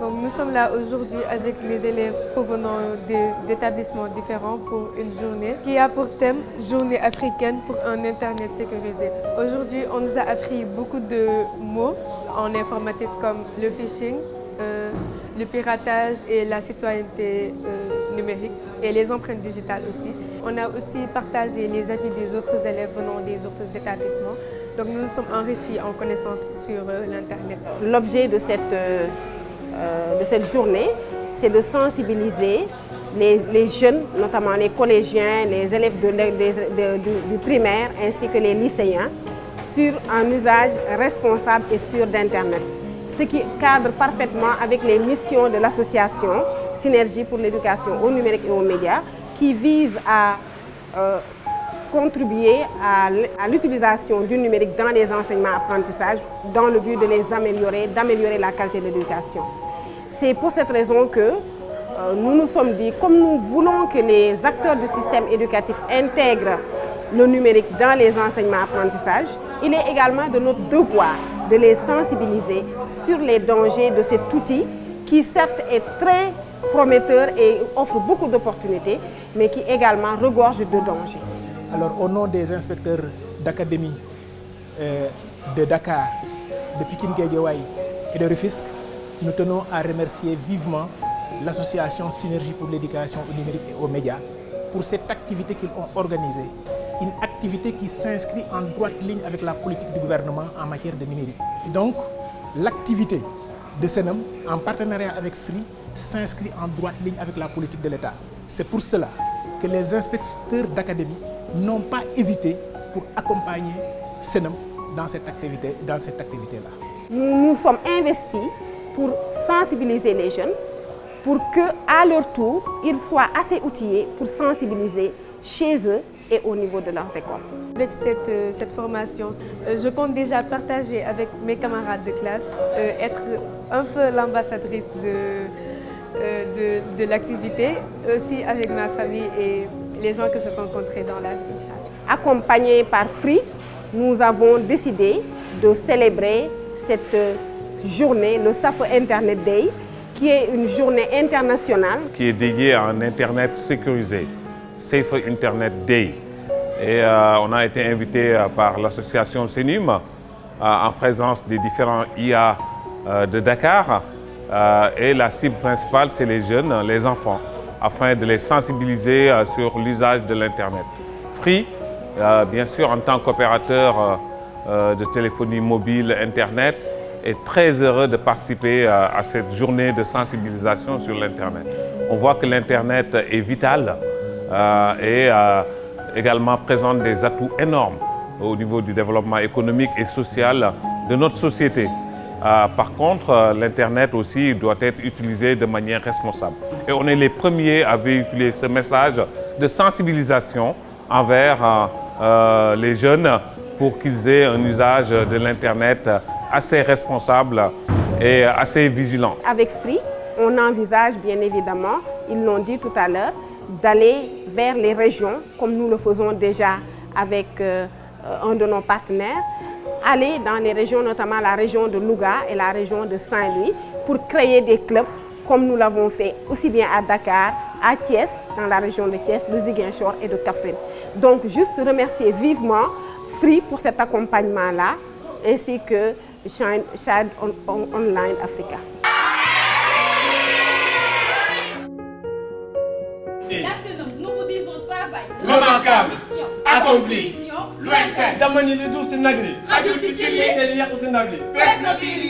Nous sommes là aujourd'hui avec les élèves provenant d'établissements différents pour une journée qui a pour thème Journée africaine pour un Internet sécurisé. Aujourd'hui, on nous a appris beaucoup de mots en informatique comme le phishing, le piratage et la citoyenneté numérique et les empreintes digitales aussi. On a aussi partagé les avis des autres élèves venant des autres établissements. Donc nous nous sommes enrichis en connaissances sur l'Internet. L'objet de cette journée, c'est de sensibiliser les jeunes, notamment les collégiens, les élèves du primaire ainsi que les lycéens, sur un usage responsable et sûr d'Internet. Ce qui cadre parfaitement avec les missions de l'association Synergie pour l'éducation au numérique et aux médias, qui vise à contribuer à l'utilisation du numérique dans les enseignements-apprentissages dans le but de les améliorer, d'améliorer la qualité de l'éducation. C'est pour cette raison que nous nous sommes dit, comme nous voulons que les acteurs du système éducatif intègrent le numérique dans les enseignements-apprentissages, il est également de notre devoir de les sensibiliser sur les dangers de cet outil qui certes est très prometteur et offre beaucoup d'opportunités, mais qui également regorge de dangers. Alors au nom des inspecteurs d'académie de Dakar, de Pikine-Guédiawaye et de Rufisque, nous tenons à remercier vivement l'association Synergie pour l'éducation au numérique et aux médias pour cette activité qu'ils ont organisée. Une activité qui s'inscrit en droite ligne avec la politique du gouvernement en matière de numérique. Donc, l'activité de CNM, en partenariat avec Free, s'inscrit en droite ligne avec la politique de l'État. C'est pour cela que les inspecteurs d'académie n'ont pas hésité pour accompagner CNM dans cette activité-là. Nous sommes investis pour sensibiliser les jeunes, pour qu'à leur tour, ils soient assez outillés pour sensibiliser chez eux et au niveau de leurs écoles. Avec cette formation, je compte déjà partager avec mes camarades de classe, être un peu l'ambassadrice de l'activité, aussi avec ma famille et les gens que je rencontrerai dans la vie. Accompagnés par Free, nous avons décidé de célébrer cette journée, le SAFE Internet Day, qui est une journée internationale. Qui est dédiée à un Internet sécurisé, Safe Internet Day. Et on a été invité par l'association CENUM en présence des différents IA de Dakar. Et la cible principale, c'est les jeunes, les enfants, afin de les sensibiliser sur l'usage de l'Internet. Free, bien sûr, en tant qu'opérateur de téléphonie mobile Internet, est très heureux de participer à cette journée de sensibilisation sur l'Internet. On voit que l'Internet est vital et également présente des atouts énormes au niveau du développement économique et social de notre société. Par contre, l'Internet aussi doit être utilisé de manière responsable. Et on est les premiers à véhiculer ce message de sensibilisation envers les jeunes pour qu'ils aient un usage de l'Internet assez responsable et assez vigilant. Avec Free, on envisage bien évidemment, ils l'ont dit tout à l'heure, d'aller vers les régions, comme nous le faisons déjà avec un de nos partenaires, aller dans les régions, notamment la région de Louga et la région de Saint-Louis, pour créer des clubs, comme nous l'avons fait aussi bien à Dakar, à Thiès, dans la région de Thiès, de Ziguinchor et de Kaffrine. Donc, juste remercier vivement Free pour cet accompagnement-là, ainsi que Child Online Africa. Nous vous disons travail remarquable, accompli, lointain. Damani le douce nagri, Radio Titili,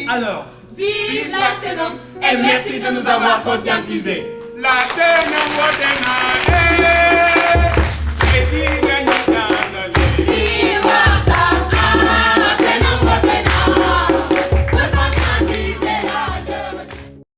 alors, vive la Sénum et merci de nous avoir conscientisés. la scène